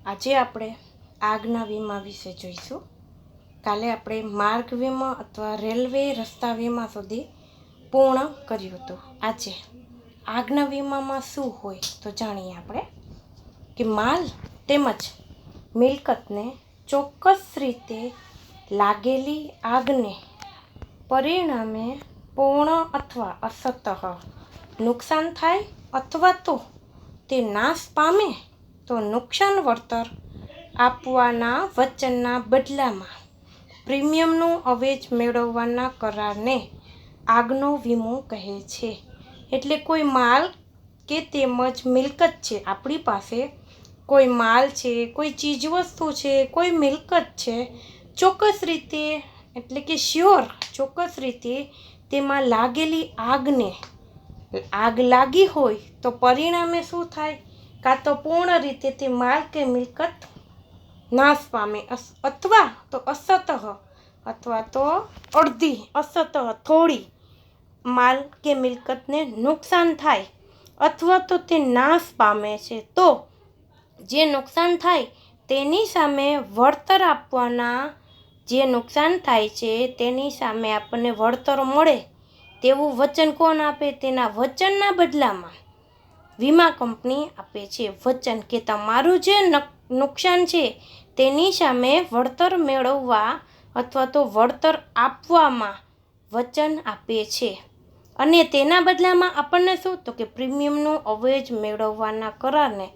આજે આપણે આગના વીમા વિશે જોઈશું. કાલે આપણે માર્ગ વીમા અથવા રેલવે રસ્તા વીમા સુધી પૂર્ણ કર્યું હતું. આજે આગના વીમામાં શું હોય તો જાણીએ આપણે કે માલ તેમજ મિલકતને ચોક્કસ રીતે લાગેલી આગને પરિણામે પૂર્ણ અથવા અસતઃ નુકસાન થાય અથવા તો તે નાશ પામે તો નુકસાન વળતર આપવાના વચનના બદલામાં પ્રીમિયમનું અવેજ મેળવવાના કરારને આગનો વીમો કહે છે. એટલે કોઈ માલ કે તેમજ મિલકત છે, આપણી પાસે કોઈ માલ છે, કોઈ ચીજવસ્તુ છે, કોઈ મિલકત છે, ચોક્કસ રીતે એટલે કે શ્યોર ચોક્કસ રીતે તેમાં લાગેલી આગને આગ લાગી હોય તો પરિણામે શું થાય? કાં તો પૂર્ણ રીતે તે માલ કે મિલકત નાશ પામે અથવા તો અસતઃ અથવા તો અડધી અસતઃ થોડી માલ કે મિલકતને નુકસાન થાય અથવા તો તે નાશ પામે છે. તો જે નુકસાન થાય તેની સામે વળતર આપવાના જે નુકસાન થાય છે તેની સામે આપણને વળતર મળે તેવું વચન કોણ આપે? તેના વચનના બદલામાં વીમા કંપની આપે છે વચન કે તમારું જે નુકસાન છે તેની સામે વળતર મેળવવા અથવા તો વળતર આપવામાં વચન આપે છે. અને તેના બદલામાં આપણને શું? તો કે પ્રીમિયમનું અવેજ મેળવવાના કરારને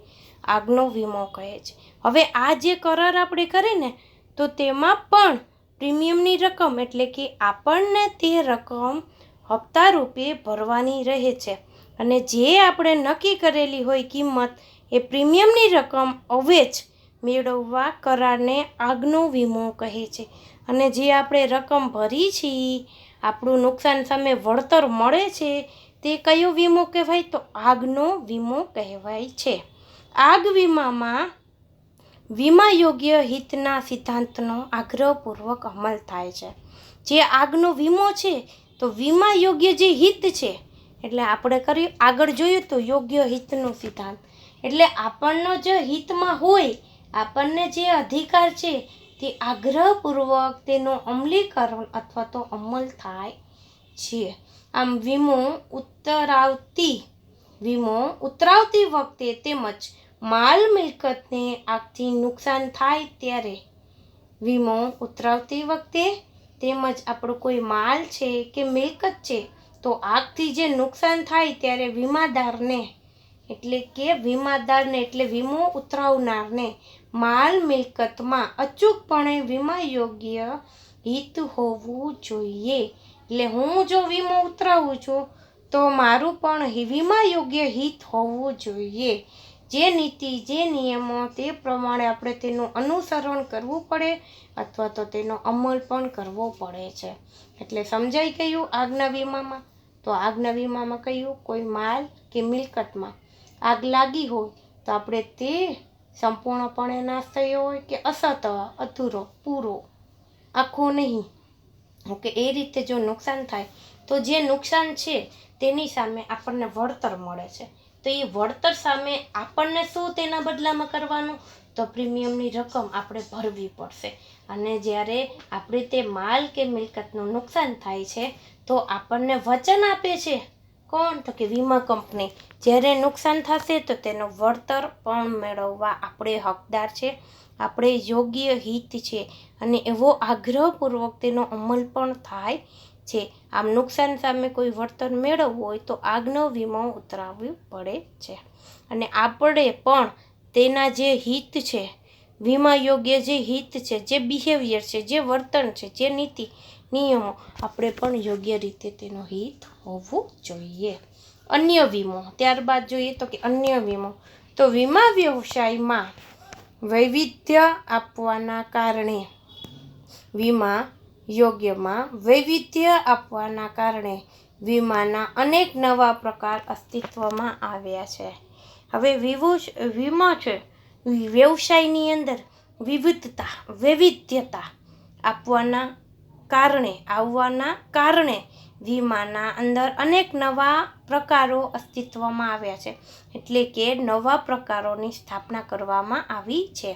આગનો વીમો કહે છે. હવે આ જે કરાર આપણે કરીને તો તેમાં પણ પ્રીમિયમની રકમ એટલે કે આપણને તે રકમ હપ્તા રૂપે ભરવાની રહે છે. અને જે આપણે નક્કી કરેલી હોય કિંમત એ પ્રીમિયમની રકમ અવેજ મેળવવા કરારને આગનો વીમો કહે છે. અને જે આપણે રકમ ભરી છીએ, આપણું નુકસાન સામે વળતર મળે છે, તે કયો વીમો કહેવાય? તો આગનો વીમો કહેવાય છે. આગ વીમામાં વીમા યોગ્ય હિતના સિદ્ધાંતનો આગ્રહપૂર્વક અમલ થાય છે. જે આગનો વીમો છે તો વીમા યોગ્ય જે હિત છે એટલે આપણે કર્યું આગળ જોયું તો યોગ્ય હિતનો સિદ્ધાંત એટલે આપણનો જે હિતમાં હોય, આપણને જે અધિકાર છે તે આગ્રહપૂર્વક તેનો અમલીકરણ અથવા તો અમલ થાય છે. આમ વીમો ઉતરાવતી વખતે તેમજ માલ મિલકતને આગથી નુકસાન થાય ત્યારે વીમો ઉતરાવતી વખતે તેમજ આપણો કોઈ માલ છે કે મિલકત છે તો આગથી જે નુકસાન થાય ત્યારે વીમાદારને એટલે વીમો ઉતરાવનારને માલ મિલકતમાં અચૂકપણે વીમા યોગ્ય હિત હોવું જોઈએ. એટલે હું જો વીમો ઉતરાવું છું તો મારું પણ વીમા યોગ્ય હિત હોવું જોઈએ. જે નીતિ જે નિયમો તે પ્રમાણે આપણે તેનું અનુસરણ કરવું પડે અથવા તો તેનો અમલ પણ કરવો પડે છે. એટલે સમજાઈ ગયું આગના વીમામાં? તો આગના વીમામાં કયું? કોઈ માલ કે મિલકતમાં આગ લાગી હોય તો આપણે તે સંપૂર્ણપણે નાશ થયો હોય કે અસતઃ અધૂરો પૂરો આખો નહીં કે એ રીતે જો નુકસાન થાય તો જે નુકસાન છે તેની સામે આપણને વળતર મળે છે. તો એ વળતર સામે આપણને શું તેના બદલામાં કરવાનું? તો પ્રીમિયમની રકમ આપણે ભરવી પડશે. અને જ્યારે આપણે તે માલ કે મિલકતનું નુકસાન થાય છે તો આપણને વચન આપે છે કોણ? તો કે વીમા કંપની. જ્યારે નુકસાન થશે તો તેનું વળતર પણ મેળવવા આપણે હકદાર છે, આપણે યોગ્ય હિત છે અને એવો આગ્રહપૂર્વક તેનો અમલ પણ થાય છે. આમ નુકસાન સામે કોઈ વળતર મેળવવું હોય તો આગનો વીમો ઉતરાવવો પડે છે. અને આપણે પણ તેના જે હિત છે, વીમા યોગ્ય જે હિત છે, જે બિહેવિયર છે, જે વર્તન છે, જે નીતિ નિયમો આપણે પણ યોગ્ય રીતે તેનો હિત હોવું જોઈએ. અન્ય વીમો ત્યારબાદ જોઈએ તો કે અન્ય વીમો તો વીમા વ્યવસાયમાં વૈવિધ્ય આપવાના કારણે વીમાના અનેક નવા પ્રકાર અસ્તિત્વમાં આવ્યા છે. હવે વીમો છે વ્યવસાયની અંદર વૈવિધ્યતા આવવાના કારણે વીમાના અંદર અનેક નવા પ્રકારો અસ્તિત્વમાં આવ્યા છે, એટલે કે નવા પ્રકારોની સ્થાપના કરવામાં આવી છે.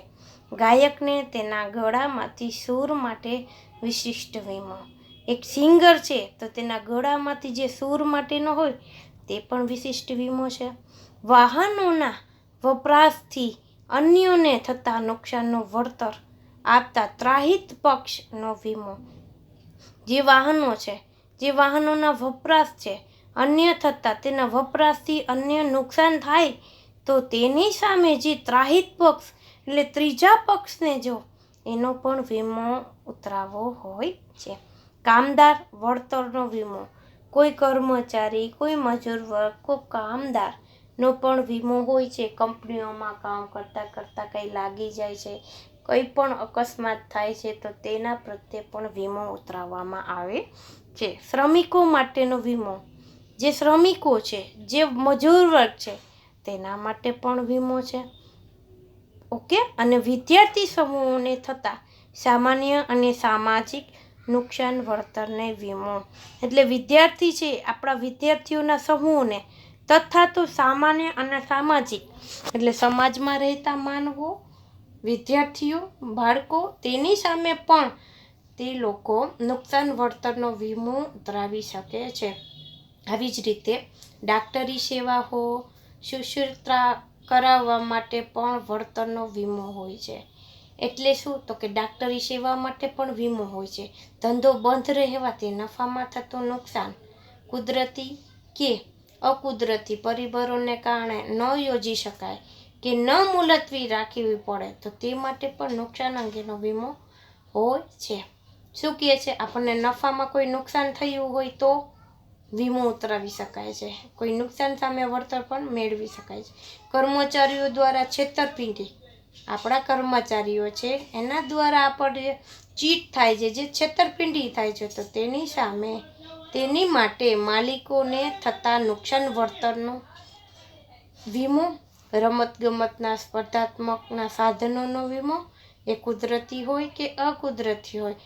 ગાયકને તેના ગળામાંથી સૂર માટે વિશિષ્ટ વીમો. એક સિંગર છે તો તેના ગળામાંથી જે સૂર માટેનો હોય તે પણ વિશિષ્ટ વીમો છે. વાહનોના વપરાશથી અન્યોને થતા નુકસાનનું વળતર આપતા ત્રાહિત પક્ષનો વીમો. જે વાહનો છે, જે વાહનોના વપરાશ છે, અન્ય થતાં તેના વપરાશથી અન્ય નુકસાન થાય તો તેની સામે જે ત્રાહિત પક્ષ એટલે ત્રીજા પક્ષને જો એનો પણ વીમો ઉતરાવવો હોય છે. કામદાર વળતરનો વીમો. કોઈ કર્મચારી, કોઈ મજૂર વર્ગ, કોઈ કામદારનો પણ વીમો હોય છે. કંપનીઓમાં કામ કરતાં કરતાં કંઈ લાગી જાય છે, કંઈ પણ અકસ્માત થાય છે તો તેના પ્રત્યે પણ વીમો ઉતરાવવામાં આવે છે. શ્રમિકો માટેનો વીમો. જે શ્રમિકો છે, જે મજૂર વર્ગ છે તેના માટે પણ વીમો છે. ઓકે. અને વિદ્યાર્થી સમૂહોને થતા સામાન્ય અને સામાજિક નુકસાન વળતરને વીમો. એટલે વિદ્યાર્થી છે, આપણા વિદ્યાર્થીઓના સમૂહને તથા તો સામાન્ય અને સામાજિક એટલે સમાજમાં રહેતા માનવો, વિદ્યાર્થીઓ, બાળકો, તેની સામે પણ તે લોકો નુકસાન વળતરનો વીમો ઉતરાવી શકે છે. આવી જ રીતે ડાક્ટરી સેવાઓ, શુશ્રુષા કરાવવા માટે પણ વળતરનો વીમો હોય છે. એટલે શું? તો કે ડાક્ટરી સેવા માટે પણ વીમો હોય છે. ધંધો બંધ રહેવાથી નફામાં થતું નુકસાન કુદરતી કે અકુદરતી પરિબળોને કારણે ન યોજી શકાય કે ન મુલતવી રાખવી પડે તો તે માટે પણ નુકસાન અંગેનો વીમો હોય છે. શું કહે છે? આપણને નફામાં કોઈ નુકસાન થયું હોય તો વીમો ઉતરાવી શકાય છે. કોઈ નુકસાન સામે વળતર પણ મેળવી શકાય છે. કર્મચારીઓ દ્વારા છેતરપિંડી. આપણા કર્મચારીઓ છે એના દ્વારા આપણે ચીટ થાય છે, જે છેતરપિંડી થાય છે તો તેની સામે તેની માટે માલિકોને થતા નુકસાન વળતરનો વીમો. રમતગમતના સ્પર્ધાત્મકના સાધનોનો વીમો. એ કુદરતી હોય કે અકુદરતી હોય,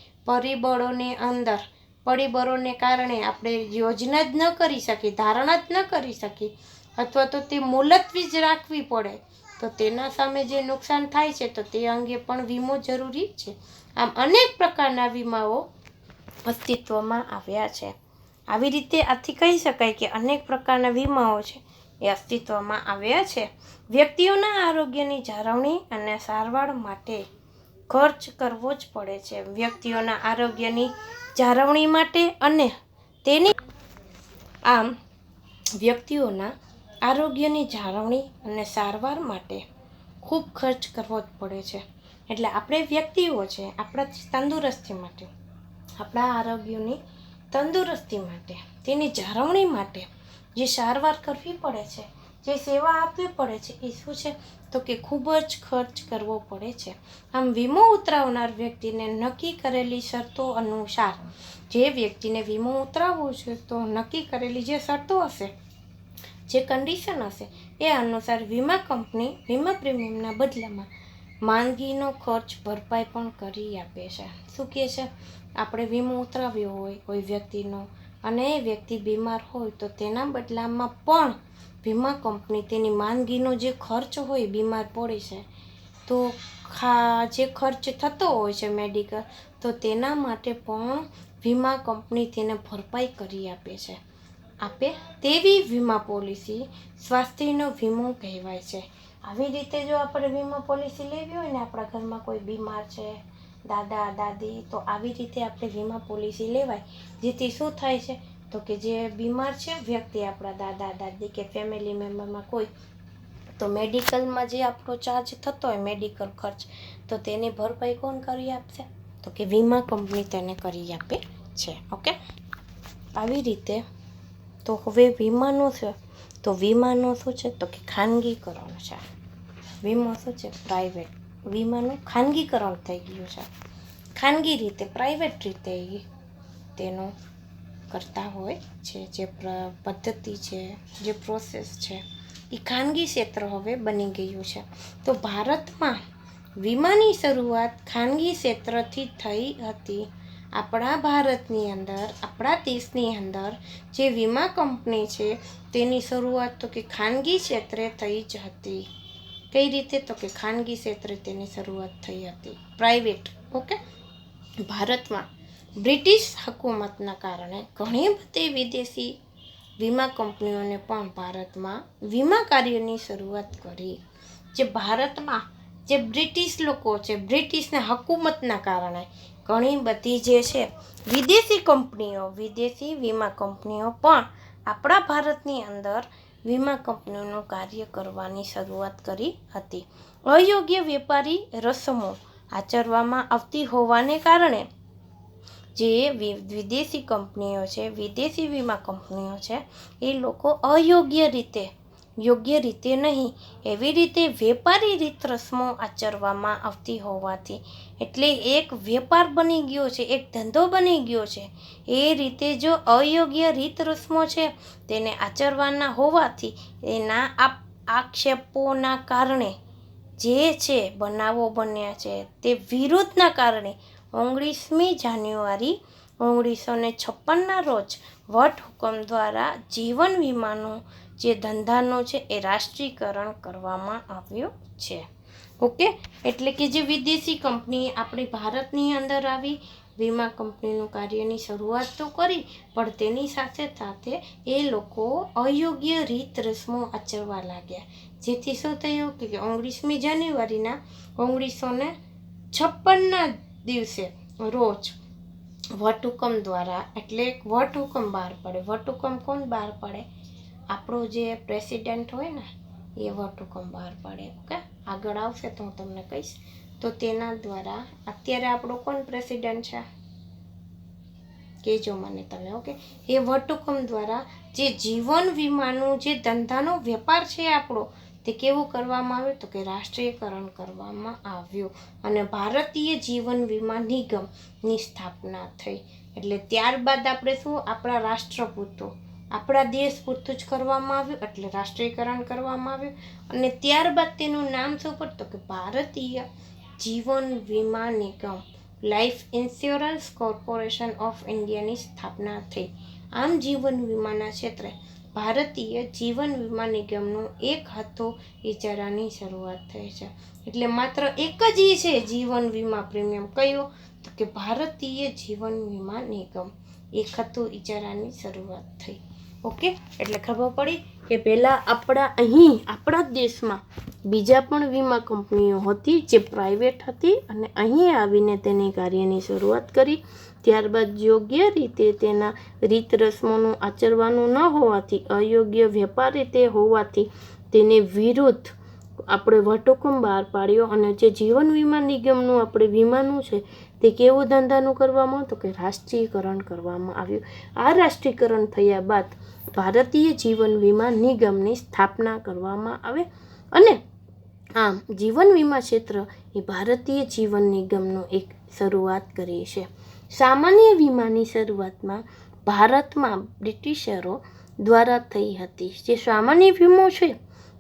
પરિબળોને કારણે આપણે યોજના જ ન કરી શકીએ, ધારણા જ ન કરી શકીએ અથવા તો તે મુલતવી જ રાખવી પડે તો તેના સામે જે નુકસાન થાય છે તો તે અંગે પણ વીમો જરૂરી છે. આમ અનેક પ્રકારના વીમાઓ અસ્તિત્વમાં આવ્યા છે. આવી રીતે આથી કહી શકાય કે અનેક પ્રકારના વીમાઓ છે એ અસ્તિત્વમાં આવ્યા છે. વ્યક્તિઓના આરોગ્યની જાળવણી અને સારવાર માટે ખર્ચ કરવો જ પડે છે. વ્યક્તિઓના આરોગ્યની જાળવણી માટે અને તેની આમ વ્યક્તિઓના આરોગ્યની જાળવણી અને સારવાર માટે ખૂબ ખર્ચ કરવો જ પડે છે. એટલે આપણે વ્યક્તિઓ છે, આપણા તંદુરસ્તી માટે, આપણા આરોગ્યની તંદુરસ્તી માટે, તેની જાળવણી માટે જે સારવાર કરવી પડે છે, જે સેવા આપવી પડે છે એ શું છે? તો કે ખૂબ જ ખર્ચ કરવો પડે છે. આમ વીમો ઉતરાવનાર વ્યક્તિને નક્કી કરેલી શરતો અનુસાર જે વ્યક્તિને વીમો ઉતરાવવો છે તો નક્કી કરેલી જે શરતો હશે, જે કન્ડિશન હશે એ અનુસાર વીમા કંપની વીમા પ્રીમિયમના બદલામાં માંદગીનો ખર્ચ ભરપાઈ પણ કરી આપે છે. શું કહે છે? આપણે વીમો ઉતરાવ્યો હોય કોઈ વ્યક્તિનો અને એ વ્યક્તિ બીમાર હોય તો તેના બદલામાં પણ વીમા કંપની તેની માંદગીનો જે ખર્ચ હોય, બીમાર પડે છે તો જે ખર્ચ થતો હોય છે મેડિકલ, તો તેના માટે પણ વીમા કંપની તેને ભરપાઈ કરી આપે તેવી વીમા પોલિસી સ્વાસ્થ્યનો વીમો કહેવાય છે. આવી રીતે જો આપણે વીમા પોલિસી લેવી હોય ને, આપણા ઘરમાં કોઈ બીમાર છે, દાદા દાદી, તો આવી રીતે આપણે વીમા પોલિસી લેવાય. જેથી શું થાય છે તો કે જે બીમાર છે વ્યક્તિ, આપણા દાદા દાદી કે ફેમિલી મેમ્બરમાં કોઈ, તો મેડિકલમાં જે આપણો ચાર્જ થતો હોય મેડિકલ ખર્ચ, તો તેની ભરપાઈ કોણ કરી આપશે? તો કે વીમા કંપની તેને કરી આપે છે. ઓકે. આવી રીતે તો હવે વીમાનો છે તો વીમાનો શું છે તો કે ખાનગીકરણ છે. વીમો શું છે? પ્રાઇવેટ. વીમાનું ખાનગીકરણ થઈ ગયું છે. ખાનગી રીતે, પ્રાઇવેટ રીતે તેનો કરતા હોય છે. જે પદ્ધતિ છે, જે પ્રોસેસ છે એ ખાનગી ક્ષેત્ર હવે બની ગયું છે. તો ભારતમાં વીમાની શરૂઆત ખાનગી ક્ષેત્રથી થઈ હતી. આપણા ભારતની અંદર, આપણા દેશની અંદર જે વીમા કંપની છે તેની શરૂઆત તો કે ખાનગી ક્ષેત્રે થઈ જ હતી. કઈ રીતે? તો કે ખાનગી ક્ષેત્રે તેની શરૂઆત થઈ હતી, પ્રાઇવેટ. ઓકે. ભારતમાં બ્રિટિશ હુકુમતના કારણે ઘણી બધી વિદેશી વીમા કંપનીઓને પણ ભારતમાં વીમા કાર્યની શરૂઆત કરી. જે ભારતમાં જે બ્રિટિશ લોકો છે, બ્રિટિશના હુકુમતના કારણે ઘણી બધી જે છે વિદેશી કંપનીઓ, વિદેશી વીમા કંપનીઓ પણ આપણા ભારતની અંદર વીમા કંપનીઓનું કાર્ય કરવાની શરૂઆત કરી હતી. અયોગ્ય વેપારી રસમો આચરવામાં આવતી હોવાને કારણે જે વિદેશી કંપનીઓ છે, વિદેશી વીમા કંપનીઓ છે, એ લોકો યોગ્ય રીતે નહીં, એવી રીતે વેપારી રીત રસમો આચરવામાં આવતી હોવાથી, એટલે એક વેપાર બની ગયો છે, એક ધંધો બની ગયો છે. એ રીતે જો અયોગ્ય રીત રસમો છે તેને આચરવાના હોવાથી એના આક્ષેપોના કારણે જે છે બનાવો બન્યા છે, તે વિરોધના કારણે 19મી જાન્યુઆરી 1956ના રોજ વટહુકમ દ્વારા જીવન વીમાનું જે ધંધાનો છે એ રાષ્ટ્રીયકરણ કરવામાં આવ્યું છે. ઓકે. એટલે કે જે વિદેશી કંપની આપણી ભારતની અંદર આવી વીમા કંપનીનું કાર્યની શરૂઆત તો કરી, પણ તેની સાથે સાથે એ લોકો અયોગ્ય રીત રસમો આચરવા લાગ્યા. જેથી શું થયું કે 19મી જાન્યુઆરીના 1956ના દિવસે રોજ વટહુકમ દ્વારા, એટલે વટહુકમ બહાર પડે. વટહુકમ કોણ બહાર પડે? આપણો જે પ્રેસિડેન્ટ હોય ને, એ વટહુકમ બહાર પાડે. ઓકે. આગળ આવશે તો હું તમને કહીશ. તો તેના દ્વારા અત્યારે આપણો કોણ પ્રેસિડેન્ટ છે કહેજો મને તમે. ઓકે. એ વટહુકમ દ્વારા જે જીવન વીમાનું જે ધંધાનો વેપાર છે આપણો, તે કેવું કરવામાં આવ્યું? તો કે રાષ્ટ્રીયકરણ કરવામાં આવ્યું અને ભારતીય જીવન વીમા નિગમની સ્થાપના થઈ. એટલે ત્યારબાદ આપણે શું, આપણા રાષ્ટ્ર પૂરતું, આપણા દેશ પૂરતું જ કરવામાં આવ્યું, એટલે રાષ્ટ્રીયકરણ કરવામાં આવ્યું. અને ત્યારબાદ તેનું નામ શું પડતું? તો કે ભારતીય જીવન વીમા નિગમ, લાઈફ ઇન્સ્યોરન્સ કોર્પોરેશન ઓફ ઇન્ડિયાની સ્થાપના થઈ. આમ જીવન વીમાના ક્ષેત્રે ભારતીય જીવન વીમા નિગમનું એક હાથો ઇજારાની શરૂઆત થઈ છે. એટલે માત્ર એક જ છે જીવન વીમા પ્રીમિયમ. કયો? તો કે ભારતીય જીવન વીમા નિગમ. એક હાથો ઇજારાની શરૂઆત થઈ. ઓકે. એટલે ખબર પડી કે પહેલાં આપણા દેશમાં બીજા પણ વીમા કંપનીઓ હતી જે પ્રાઇવેટ હતી, અને અહીં આવીને તેની કાર્યની શરૂઆત કરી. ત્યારબાદ યોગ્ય રીતે તેના રીત રસમોનું આચરવાનું ન હોવાથી, અયોગ્ય વેપાર રીતે હોવાથી તેને વિરુદ્ધ આપણે વટહુકમ બહાર પાડ્યો. અને જે જીવન વીમા નિગમનું આપણે વીમાનું છે તે કેવું ધંધાનું કરવામાં આવ્યું? તો કે રાષ્ટ્રીયકરણ કરવામાં આવ્યું. આ રાષ્ટ્રીયકરણ થયા બાદ ભારતીય જીવન વીમા નિગમની સ્થાપના કરવામાં આવે. અને આમ જીવન વીમા ક્ષેત્ર એ ભારતીય જીવન નિગમનું એક શરૂઆત કરી છે. સામાન્ય વીમાની શરૂઆતમાં ભારતમાં બ્રિટિશરો દ્વારા થઈ હતી. જે સામાન્ય વીમો છે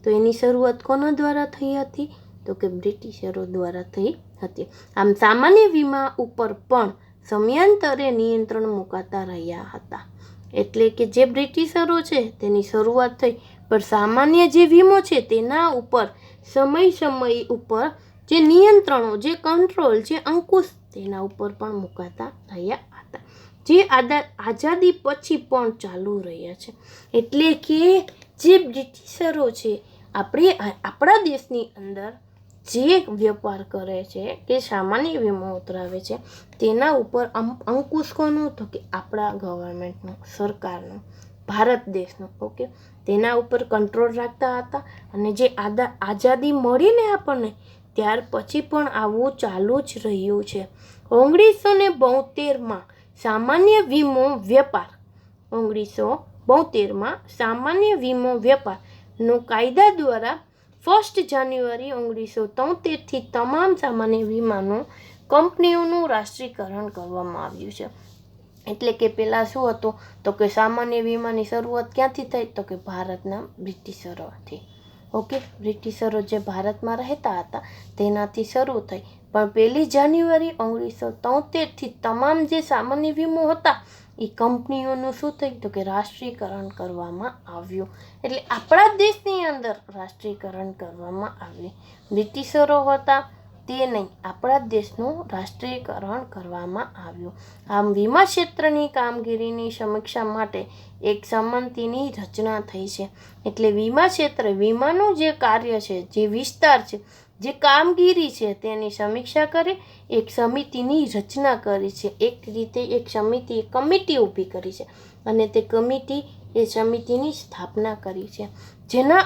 તો એની શરૂઆત કોના દ્વારા થઈ હતી? તો કે બ્રિટિશરો દ્વારા થઈ હતી. આમ સામાન્ય વીમા ઉપર પણ સમયાંતરે નિયંત્રણ મુકાતા રહ્યા હતા. એટલે કે જે બ્રિટિશરો છે તેની શરૂઆત થઈ, પણ સામાન્ય જે વીમો છે તેના ઉપર સમય ઉપર જે નિયંત્રણો, જે કંટ્રોલ, જે અંકુશ તેના ઉપર પણ મુકાતા રહ્યા હતા, જે આઝાદી પછી પણ ચાલુ રહ્યા છે. એટલે કે જે બ્રિટિશરો છે આપણા દેશની અંદર જે વેપાર કરે છે, કે સામાન્ય વીમો ઉતરાવે છે, તેના ઉપર અંકુશ કોનું? તો કે આપણા ગવર્મેન્ટનો, સરકારનો, ભારત દેશનો. ઓકે. તેના ઉપર કંટ્રોલ રાખતા હતા. અને જે આઝાદી મળીને આપણને, ત્યાર પછી પણ આવું ચાલુ જ રહ્યું છે. 1972માં સામાન્ય વીમો વેપાર 1972માં સામાન્ય વીમો વેપારનો કાયદા દ્વારા 1 જાન્યુઆરી 1973થી તમામ સામાન્ય વીમાનો કંપનીઓનું રાષ્ટ્રીયકરણ કરવામાં આવ્યું છે. એટલે કે પહેલાં શું હતું? તો કે સામાન્ય વીમાની શરૂઆત ક્યાંથી થઈ? તો કે ભારતના બ્રિટિશરોથી. ઓકે, બ્રિટિશરો જે ભારતમાં રહેતા હતા તેનાથી શરૂ થઈ, પણ 1 જાન્યુઆરી 1973થી તમામ જે સામાન્ય વીમો હતા એ કંપનીઓનું શું થયું તો કે રાષ્ટ્રીયકરણ કરવામાં આવ્યું. એટલે આપણા દેશની અંદર રાષ્ટ્રીયકરણ કરવામાં આવ્યું. બ્રિટિશરો હતા તે નહીં, આપણા દેશનું રાષ્ટ્રીયકરણ કરવામાં આવ્યું. આમ વીમા ક્ષેત્રની કામગીરીની સમીક્ષા માટે એક સમિતિની રચના થઈ છે. એટલે વીમા ક્ષેત્ર, વીમાનું જે કાર્ય છે, જે વિસ્તાર છે, જે કામગીરી છે તેની સમીક્ષા કરી એક સમિતિની રચના કરી છે. એક રીતે એક સમિતિ, એક કમિટી ઊભી કરી છે અને તે કમિટી એ સમિતિની સ્થાપના કરી છે. જેના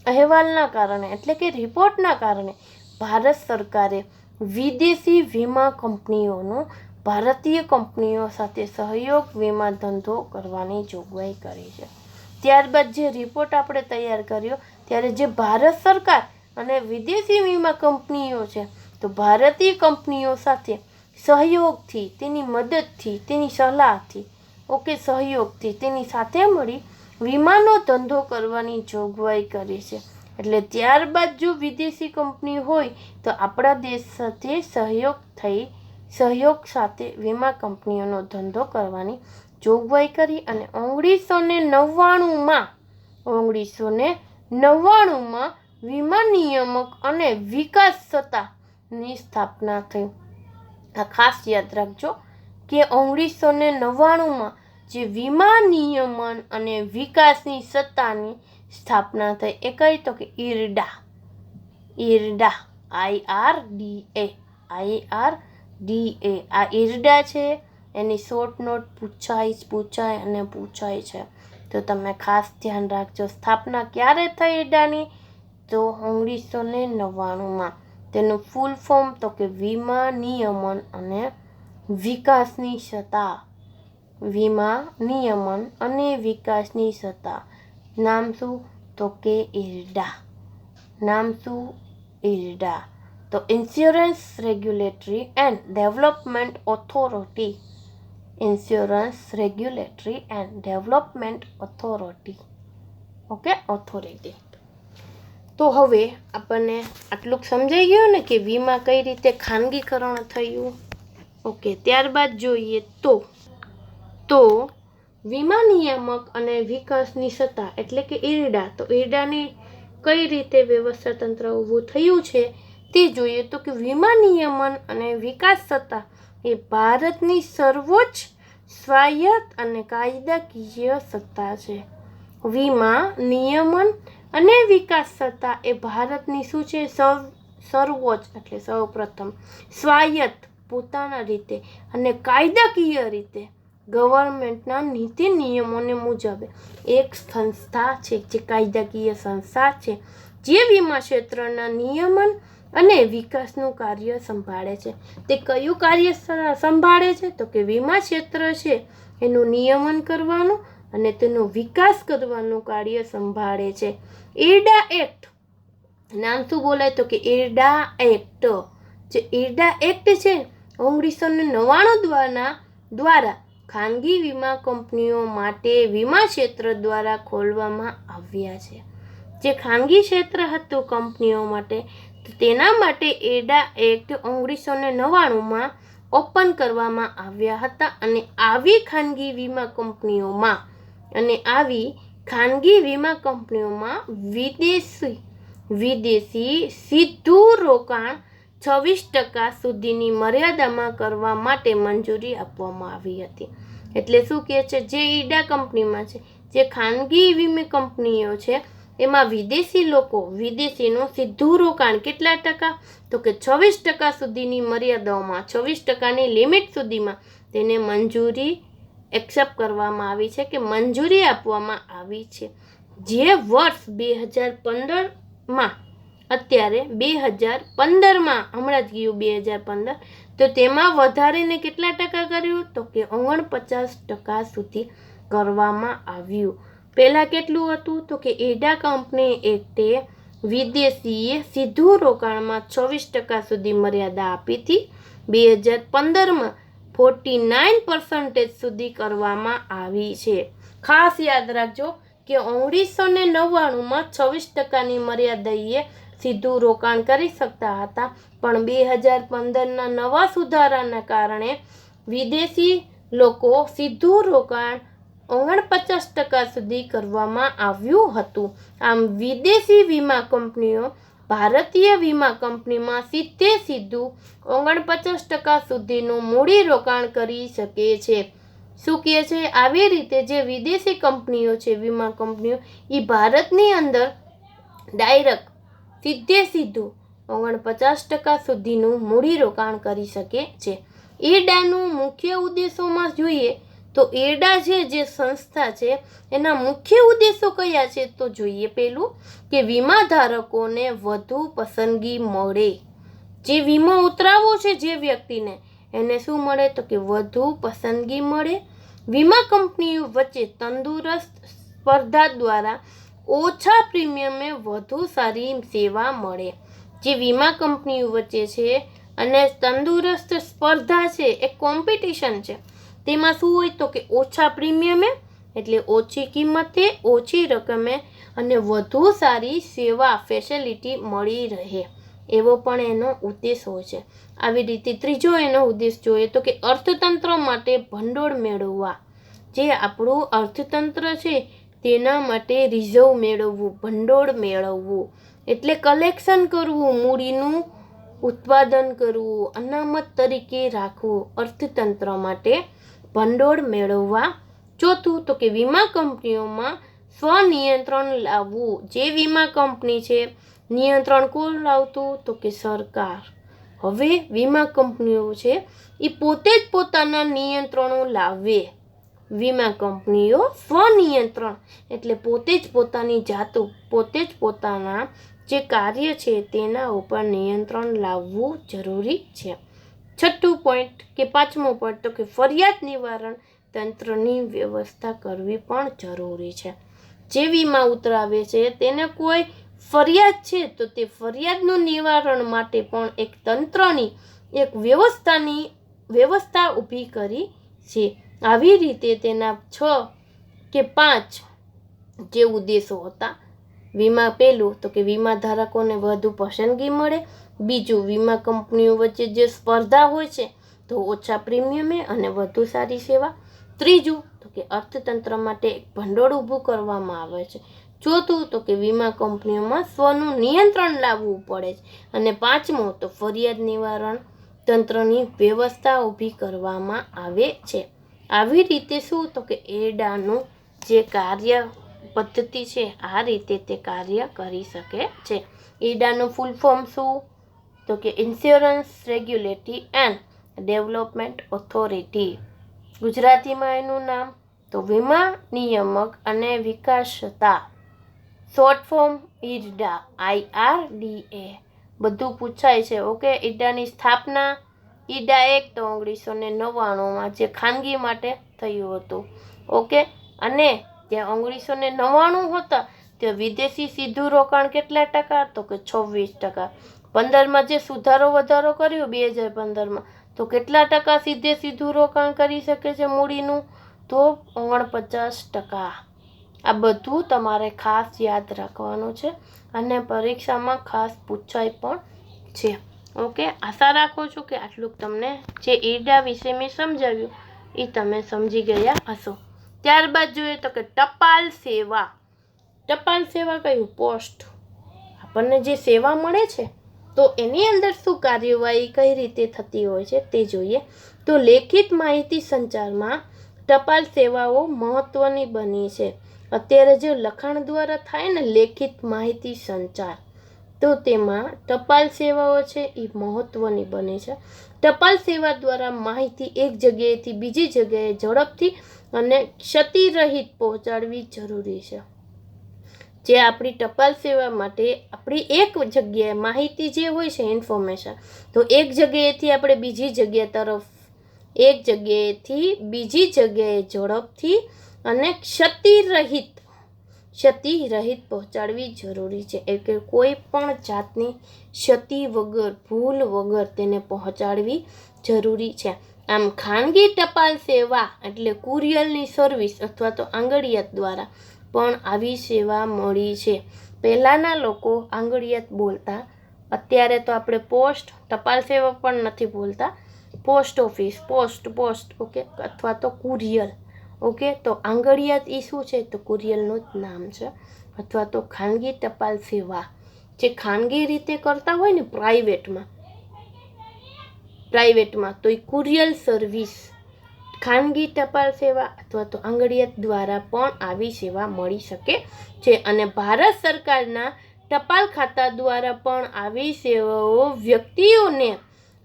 અહેવાલના કારણે એટલે કે રિપોર્ટના કારણે ભારત સરકારે વિદેશી વીમા કંપનીઓનો ભારતીય કંપનીઓ સાથે સહયોગ વીમા ધંધો કરવાની જોગવાઈ કરી છે. ત્યારબાદ જે રિપોર્ટ આપણે તૈયાર કર્યો ત્યારે જે ભારત સરકાર અને વિદેશી વીમા કંપનીઓ છે તો ભારતીય કંપનીઓ સાથે સહયોગથી, તેની મદદથી, તેની સલાહથી, ઓકે, સહયોગથી તેની સાથે મળી વીમાનો ધંધો કરવાની જોગવાઈ કરી છે. એટલે ત્યારબાદ જો વિદેશી કંપની હોય તો આપણા દેશ સાથે સહયોગ સાથે વીમા કંપનીઓનો ધંધો કરવાની જોગવાઈ કરી અને 1999માં વીમા નિયામક અને વિકાસ સત્તાની સ્થાપના થઈ. આ ખાસ યાદ રાખજો કે 1999માં જે વીમા નિયમન અને વિકાસની સત્તાની સ્થાપના થઈ એ કઈ તો કે IRDA, IRDA. આ IRDA છે, એની શોર્ટ નોટ પૂછાય છે. તો તમે ખાસ ધ્યાન રાખજો. સ્થાપના ક્યારે થઈ IRDAની તો 1999માં. તેનું ફૂલ ફોર્મ તો કે વીમા નિયમન અને વિકાસની સત્તા. વીમા નિયમન અને વિકાસની સત્તા. નામ શું તો કે IRDA. નામ શું? IRDA. તો insurance regulatory and development authority. Insurance regulatory and development authority. Okay, authority. તો હવે આપણને આટલું સમજાઈ ગયું ને કે વીમા કઈ રીતે ખાનગીકરણ થયું. ઓકે, ત્યારબાદ જોઈએ તો વીમા નિયામક અને વિકાસની સત્તા એટલે કે IRDA. તો IRDAની કઈ રીતે વ્યવસ્થા તંત્ર ઊભું થયું છે તે જોઈએ તો કે વીમા નિયમન અને વિકાસ સત્તા એ ભારતની સર્વોચ્ચ સ્વાયત્ત અને કાયદાકીય સત્તા છે. વીમા નિયમન અને વિકાસ સત્તા એ ભારતની શું છે? સર્વોચ્ચ એટલે સૌપ્રથમ, સ્વાયત્ત પોતાના રીતે અને કાયદાકીય રીતે ગવર્મેન્ટના નીતિ નિયમોને મુજબ એક સંસ્થા છે, જે કાયદાકીય સંસ્થા છે, જે વીમા ક્ષેત્રના નિયમન અને વિકાસનું કાર્ય સંભાળે છે. તે કયું કાર્ય સંભાળે છે તો કે વીમા ક્ષેત્ર છે એનું નિયમન કરવાનું અને તેનો વિકાસ કરવાનું કાર્ય સંભાળે છે. IRDA એક્ટ, નામ શું બોલાય તો કે IRDA એક્ટ. જે IRDA એક્ટ છે 1999 દ્વારા ખાનગી વીમા કંપનીઓ માટે વીમા ક્ષેત્ર દ્વારા ખોલવામાં આવ્યા છે. જે ખાનગી ક્ષેત્ર હતું કંપનીઓ માટે, તેના માટે IRDA એક્ટ 1999માં ઓપન કરવામાં આવ્યા હતા અને આવી ખાનગી વીમા કંપનીઓમાં વિદેશી સીધું રોકાણ 26% સુધીની મર્યાદામાં કરવા માટે મંજૂરી આપવામાં આવી હતી. એટલે શું કહે છે? જે IRDA કંપનીમાં છે, જે ખાનગી વીમા કંપનીઓ છે એમાં વિદેશીનું સીધું રોકાણ કેટલા ટકા તો કે 26% સુધીની મર્યાદાઓમાં, 26%ની લિમિટ સુધીમાં તેને મંજૂરી એક્સેપ્ટ કરવામાં આવી છે કે મંજૂરી આપવામાં આવી છે. જે વર્ષ 2015માં, અત્યારે 2015માં હમણાં જ ગયું 2015, તો તેમાં વધારીને કેટલા ટકા કર્યું તો કે 49% સુધી કરવામાં આવ્યું. પહેલાં કેટલું હતું તો કે IRDA કંપની એક્ટે વિદેશીએ સીધું રોકાણમાં 26% સુધી મર્યાદા આપી હતી. 2015માં 49% સુધી કરવામાં આવી છે. ખાસ યાદ રાખજો, કે 1999માં 26%ની મર્યાદાએ સીધું રોકાણ કરી શકતા હતા, પણ 2015ના નવા સુધારાના કારણે વિદેશી લોકો સીધું રોકાણ 49% સુધી કરવામાં આવ્યું હતું. આમ વિદેશી વીમા કંપનીઓ ભારતીય વીમા કંપનીમાં સીધું 49% સુધીનું મૂડી રોકાણ કરી શકે છે. શું કહે છે? આવી રીતે જે વિદેશી કંપનીઓ છે, વીમા કંપનીઓ, એ ભારતની અંદર ડાયરેક્ટ સીધું 49% સુધીનું મૂડી રોકાણ કરી શકે છે. IRDAનું મુખ્ય ઉદ્દેશોમાં જોઈએ તો IRDA જે સંસ્થા છે એના મુખ્ય ઉદ્દેશો કયા છે તો જોઈએ. પહેલું કે વીમા ધારકોને વધુ પસંદગી મળે. જે વીમો ઉતરાવવો છે જે વ્યક્તિને, એને શું મળે તો કે વધુ પસંદગી મળે. વીમા કંપનીઓ વચ્ચે તંદુરસ્ત સ્પર્ધા દ્વારા ઓછા પ્રીમિયમે વધુ સારી સેવા મળે. જે વીમા કંપનીઓ વચ્ચે છે અને તંદુરસ્ત સ્પર્ધા છે, એક કોમ્પિટિશન છે, તેમાં શું હોય તો કે ઓછા પ્રીમિયમે એટલે ઓછી કિંમતે, ઓછી રકમે અને વધુ સારી સેવા ફેસિલિટી મળી રહે, એવો પણ એનો ઉદ્દેશ હોય છે. આવી રીતે ત્રીજો એનો ઉદ્દેશ જોઈએ તો કે અર્થતંત્ર માટે ભંડોળ મેળવવા. જે આપણું અર્થતંત્ર છે તેના માટે રિઝર્વ મેળવવું, ભંડોળ મેળવવું એટલે કલેક્શન કરવું, મૂડીનું ઉત્પાદન કરવું, અનામત તરીકે રાખવું, અર્થતંત્ર માટે ભંડોળ મેળવવા. ચોથું તો કે વીમા કંપનીઓમાં સ્વનિયંત્રણ લાવવું. જે વીમા કંપની છે, નિયંત્રણ કોણ લાવતું તો કે સરકાર. હવે વીમા કંપનીઓ છે એ પોતે જ પોતાના નિયંત્રણો લાવે. વીમા કંપનીઓ સ્વનિયંત્રણ એટલે પોતે જ પોતાની જાતું, પોતે જ પોતાના જે કાર્ય છે તેના ઉપર નિયંત્રણ લાવવું જરૂરી છે. છઠ્ઠું પોઈન્ટ કે પાંચમો પોઈન્ટ તો કે ફરિયાદ નિવારણ તંત્રની વ્યવસ્થા કરવી પણ જરૂરી છે. જે વીમા ઉતરાવે છે તેને કોઈ ફરિયાદ છે તો તે ફરિયાદનું નિવારણ માટે પણ એક તંત્રની, એક વ્યવસ્થા ઊભી કરી છે. આવી રીતે તેના 6 કે 5 જે ઉદ્દેશો હતા. વીમા પહેલું તો કે વીમા ધારકોને વધુ પસંદગી મળે. બીજું, વીમા કંપનીઓ વચ્ચે જે સ્પર્ધા હોય છે તો ઓછા પ્રીમિયમે અને વધુ સારી સેવા. ત્રીજું તો કે અર્થતંત્ર માટે ભંડોળ ઊભું કરવામાં આવે છે. ચોથું તો કે વીમા કંપનીઓમાં સ્વનું નિયંત્રણ લાવવું પડે છે. અને પાંચમું તો ફરિયાદ નિવારણ તંત્રની વ્યવસ્થા ઊભી કરવામાં આવે છે. આવી રીતે શું તો કે IRDAનું જે કાર્ય પદ્ધતિ છે આ રીતે તે કાર્ય કરી શકે છે. IRDAનું ફૂલ ફોર્મ શું તો કે insurance regulatory and development authority. ગુજરાતીમાં એનું નામ તો વીમા નિયામક અને વિકાસતા. Short form IRDA, IRDA. બધું પૂછાય છે. ઓકે. IRDAની સ્થાપના IRDA એક્ટ તો 1999માં જે ખાનગી માટે થયું હતું. ઓકે. અને ત્યાં 1999 હતા તે વિદેશી સીધું રોકાણ કેટલા ટકા તો કે 26%. 15માં જે સુધારો વધારો કર્યો 2015માં તો કેટલા ટકા સીધું રોકાણ કરી શકે છે મૂડીનું તો 49%. આ બધું તમારે ખાસ યાદ રાખવાનું છે અને પરીક્ષામાં ખાસ પૂછાય પણ છે. ઓકે. આશા રાખું છું કે આટલું તમને જે IRDA વિશે મેં સમજાવ્યું એ તમે સમજી ગયા હશો. ત્યારબાદ જોઈએ તો કે ટપાલ સેવા. ટપાલ સેવા કયું? પોસ્ટ. આપણને જે સેવા મળે છે તો એની અંદર શું કાર્યવાહી કઈ રીતે થતી હોય છે તે જોઈએ. તો લેખિત માહિતી સંચારમાં ટપાલ સેવાઓ મહત્વની બની છે. અત્યારે જે લખાણ દ્વારા થાય ને લેખિત માહિતી સંચાર, તો તેમાં ટપાલ સેવાઓ છે એ મહત્વની બને છે. ટપાલ સેવા દ્વારા માહિતી એક જગ્યાએથી બીજી જગ્યાએ ઝડપથી અને ક્ષતિરહિત પહોંચાડવી જરૂરી છે. જે આપણી ટપાલ સેવા માટે આપણી એક જગ્યાએ માહિતી જે હોય છે ઇન્ફોર્મેશન, તો એક જગ્યાએથી આપણે બીજી જગ્યા તરફ, એક જગ્યાએથી બીજી જગ્યાએ ઝડપથી અને ક્ષતિરહિત પહોંચાડવી જરૂરી છે. એટલે કોઈ પણ જાતની ક્ષતિ વગર, ભૂલ વગર તેને પહોંચાડવી જરૂરી છે. આમ ખાનગી ટપાલ સેવા એટલે કુરિયરની સર્વિસ અથવા તો આંગળિયાત દ્વારા પણ આવી સેવા મળી છે. પહેલાંના લોકો આંગળિયાત બોલતા, અત્યારે તો આપણે પોસ્ટ ટપાલ સેવા પણ નથી બોલતા, પોસ્ટ ઓફિસ, પોસ્ટ ઓકે, અથવા તો કુરિયર. ઓકે, તો આંગળિયાત એ શું છે? તો કુરિયરનું જ નામ છે. અથવા તો ખાનગી ટપાલ સેવા, જે ખાનગી રીતે કરતા હોય ને પ્રાઇવેટમાં તો એ કુરિયર સર્વિસ, ખાનગી ટપાલ સેવા અથવા તો આંગળિયાત દ્વારા પણ આવી સેવા મળી શકે છે. અને ભારત સરકારના ટપાલ ખાતા દ્વારા પણ આવી સેવાઓ વ્યક્તિઓને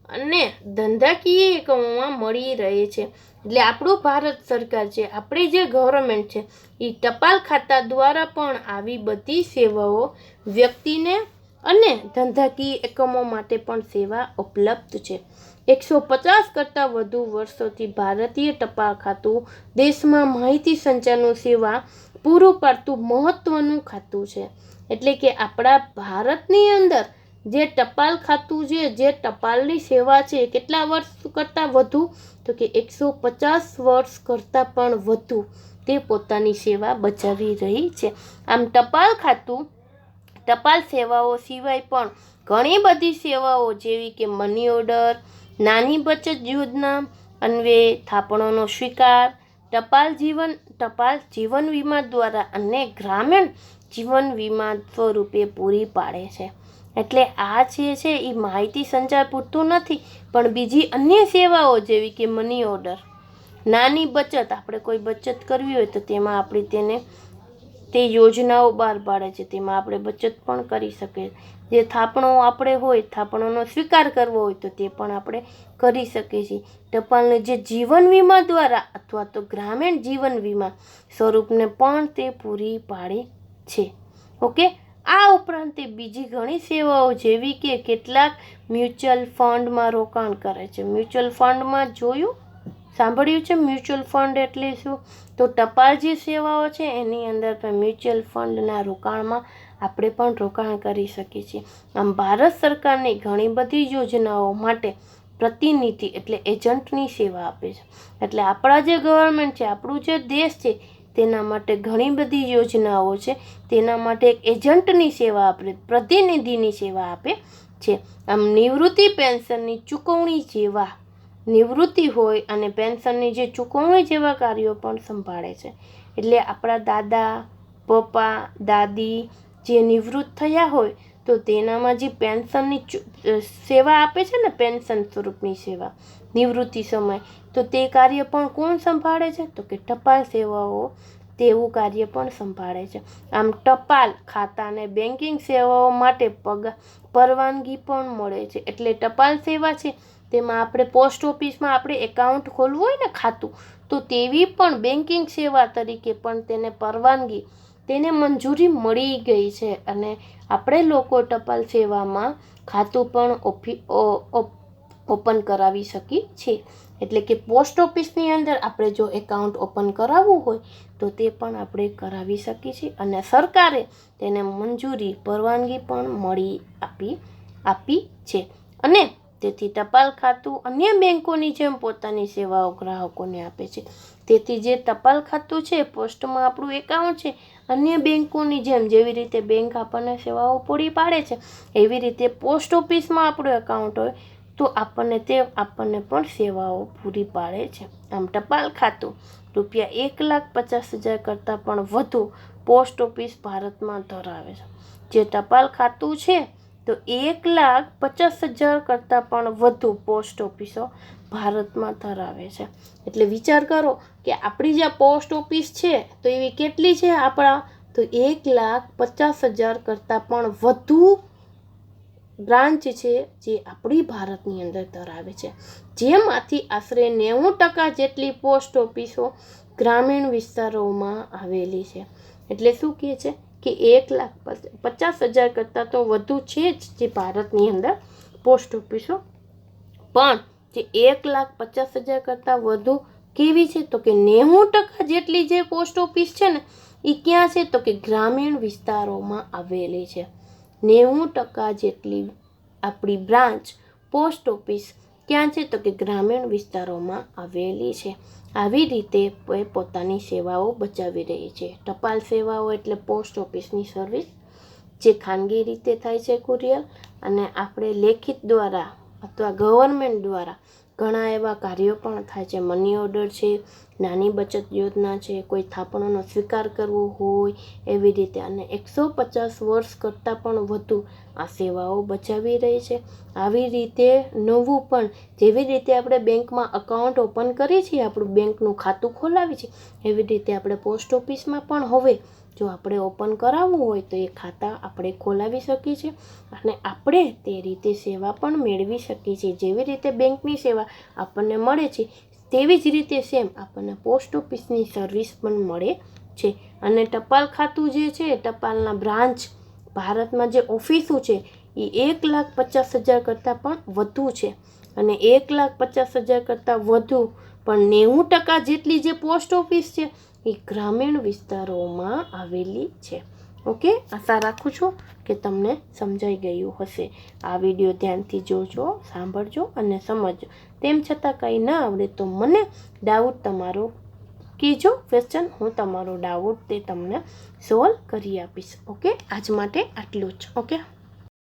અને ધંધાકીય એકમોમાં મળી રહે છે. એટલે આપણું ભારત સરકાર છે, આપણી જે ગવર્મેન્ટ છે, એ ટપાલ ખાતા દ્વારા પણ આવી બધી સેવાઓ વ્યક્તિને અને ધંધાકીય એકમો માટે પણ સેવા ઉપલબ્ધ છે. 150 કરતાં વધુ વર્ષોથી ભારતીય ટપાલ ખાતું દેશમાં માહિતી સંચારનું સેવા પૂરું પાડતું મહત્વનું ખાતું છે. એટલે કે આપણા ભારતની અંદર જે ટપાલ ખાતું છે, જે ટપાલની સેવા છે, કેટલા વર્ષ કરતાં વધુ? તો કે 150 વર્ષ કરતાં પણ વધુ તે પોતાની સેવા બજાવી રહી છે. આમ ટપાલ ખાતું ટપાલ સેવાઓ સિવાય પણ ઘણી બધી સેવાઓ જેવી કે મની ઓર્ડર, નાની બચત યોજના અન્વયે થાપણોનો સ્વીકાર, ટપાલ જીવન વીમા દ્વારા અને ગ્રામીણ જીવન વીમા સ્વરૂપે પૂરી પાડે છે. એટલે આ જે છે એ માહિતી સંચાર પૂરતું નથી, પણ બીજી અન્ય સેવાઓ જેવી કે મની ઓર્ડર, નાની બચત, આપણે કોઈ બચત કરવી હોય તો તેમાં આપણે તે યોજનાઓ બહાર પાડે છે, તેમાં આપણે બચત પણ કરી શકીએ. જે થાપણો આપણે હોય, થાપણોનો સ્વીકાર કરવો હોય તો તે પણ આપણે કરી શકીએ છીએ. ટપાલને જે જીવન વીમા દ્વારા અથવા તો ગ્રામીણ જીવન વીમા સ્વરૂપને પણ તે પૂરી પાડે છે. ઓકે, આ ઉપરાંત તે બીજી ઘણી સેવાઓ જેવી કે કેટલાક મ્યુચ્યુઅલ ફંડમાં રોકાણ કરે છે. મ્યુચ્યુઅલ ફંડમાં સાંભળ્યું છે? મ્યુચ્યુઅલ ફંડ એટલે શું? તો ટપાલ જે સેવાઓ છે એની અંદર પણ મ્યુચ્યુઅલ ફંડના રોકાણમાં આપણે પણ રોકાણ કરી શકીએ છીએ. આમ ભારત સરકારની ઘણી બધી યોજનાઓ માટે પ્રતિનિધિ એટલે એજન્ટની સેવા આપે છે. એટલે આપણા જે ગવર્મેન્ટ છે, આપણું જે દેશ છે, તેના માટે ઘણી બધી યોજનાઓ છે, તેના માટે એક એજન્ટની સેવા આપે, પ્રતિનિધિની સેવા આપે છે. આમ નિવૃત્તિ પેન્શનની ચૂકવણી જેવા, નિવૃત્તિ હોય અને પેન્શનની જે ચૂકવણી જેવા કાર્યો પણ સંભાળે છે. એટલે આપણા દાદા, પપ્પા, દાદી જે નિવૃત્ત થયા હોય તો તેનામાં જે પેન્શનની સેવા આપે છે ને, પેન્શન સ્વરૂપની સેવા નિવૃત્તિ સમય, તો તે કાર્ય પણ કોણ સંભાળે છે? તો કે ટપાલ સેવાઓ તેવું કાર્ય પણ સંભાળે છે. આમ ટપાલ ખાતાને બેન્કિંગ સેવાઓ માટે પરવાનગી પણ મળે છે. એટલે ટપાલ સેવા છે તેમાં આપણે પોસ્ટ ઓફિસમાં આપણે એકાઉન્ટ ખોલવું હોય ને, ખાતું, તો તેવી પણ બેન્કિંગ સેવા તરીકે પણ તેને પરવાનગી, તેને મંજૂરી મળી ગઈ છે. અને આપણે લોકો ટપાલ સેવામાં ખાતું પણ ઓપન કરાવી શકીએ છીએ. એટલે કે પોસ્ટ ઓફિસની અંદર આપણે જો એકાઉન્ટ ઓપન કરાવવું હોય તો તે પણ આપણે કરાવી શકીએ છીએ. અને સરકારે તેને મંજૂરી, પરવાનગી પણ આપી છે. અને તેથી ટપાલ ખાતું અન્ય બેંકોની જેમ પોતાની સેવાઓ ગ્રાહકોને આપે છે. તેથી જે ટપાલ ખાતું છે, પોસ્ટમાં આપણું એકાઉન્ટ છે, અન્ય બેંકોની જેમ જેવી રીતે બેંક આપણને સેવાઓ પૂરી પાડે છે, એવી રીતે પોસ્ટ ઓફિસમાં આપણું એકાઉન્ટ હોય તો આપણને પણ સેવાઓ પૂરી પાડે છે. આમ ટપાલ ખાતું ₹1,50,000 કરતાં પણ વધુ પોસ્ટ ઓફિસ ભારતમાં ધરાવે છે. જે ટપાલ ખાતું છે તો 1,50,000 કરતાં પણ વધુ પોસ્ટ ઓફિસો ભારતમાં ધરાવે છે. એટલે વિચાર કરો કે આપણી જે પોસ્ટ ઓફિસ છે તો એવી કેટલી છે આપણા? તો 1,50,000 કરતાં પણ વધુ બ્રાન્ચ છે જે આપણી ભારતની અંદર ધરાવે છે. જેમાંથી આશરે 90% જેટલી પોસ્ટ ઓફિસો ગ્રામીણ વિસ્તારોમાં આવેલી છે. એટલે શું કહે છે કે 1,50,000 કરતાં તો વધુ છે જ જે ભારતની અંદર પોસ્ટ ઓફિસો, પણ જે 1,50,000 કરતાં વધુ કેવી છે? તો કે 90% જેટલી જે પોસ્ટ ઓફિસ છે ને એ ક્યાં છે? તો કે ગ્રામીણ વિસ્તારોમાં આવેલી છે. 90% જેટલી આપણી બ્રાન્ચ પોસ્ટ ઓફિસ ક્યાં છે? તો કે ગ્રામીણ વિસ્તારોમાં આવેલી છે. આવી રીતે એ પોતાની સેવાઓ બચાવી રહી છે. ટપાલ સેવાઓ એટલે પોસ્ટ ઓફિસની સર્વિસ જે ખાનગી રીતે થાય છે કુરિયર, અને આપણે લેખિત દ્વારા અથવા ગવર્મેન્ટ દ્વારા ઘણા એવા કાર્યો પણ થાય છે. મની ઓર્ડર છે, નાની બચત યોજના છે, કોઈ થાપણોનો સ્વીકાર કરવો હોય એવી રીતે. અને 150 વર્ષ કરતાં પણ વધુ આ સેવાઓ બચાવી રહી છે. આવી રીતે નવું પણ, જેવી રીતે આપણે બેંકમાં અકાઉન્ટ ઓપન કરીએ છીએ, આપણું બેંકનું ખાતું ખોલાવીએ છીએ, એવી રીતે આપણે પોસ્ટ ઓફિસમાં પણ હવે જો આપણે ઓપન કરાવવું હોય તો એ ખાતા આપણે ખોલાવી શકીએ છીએ અને આપણે તે રીતે સેવા પણ મેળવી શકીએ છીએ. જેવી રીતે બેંકની સેવા આપણને મળે છે તેવી જ રીતે સેમ આપણને પોસ્ટ ઓફિસની સર્વિસ પણ મળે છે. અને ટપાલ ખાતું જે છે, ટપાલના બ્રાન્ચ ભારતમાં જે ઓફિસો છે એ 1,50,000 કરતાં પણ વધુ છે. અને 1,50,000 કરતાં વધુ પણ 90% જેટલી જે પોસ્ટ ઓફિસ છે એ ગ્રામીણ વિસ્તારોમાં આવેલી છે. ઓકે, આશા રાખું છું કે તમને સમજાઈ ગયું હશે. આ વિડીયો ધ્યાનથી જોજો, સાંભળજો અને સમજજો. તેમ છતાં કંઈ ના આવડે તો મને ડાઉટ તમારો કીજો, ક્વેશ્ચન, હું તમારો ડાઉટ તે તમને સોલ્વ કરી આપીશ. ઓકે, આજ માટે આટલું જ. ઓકે.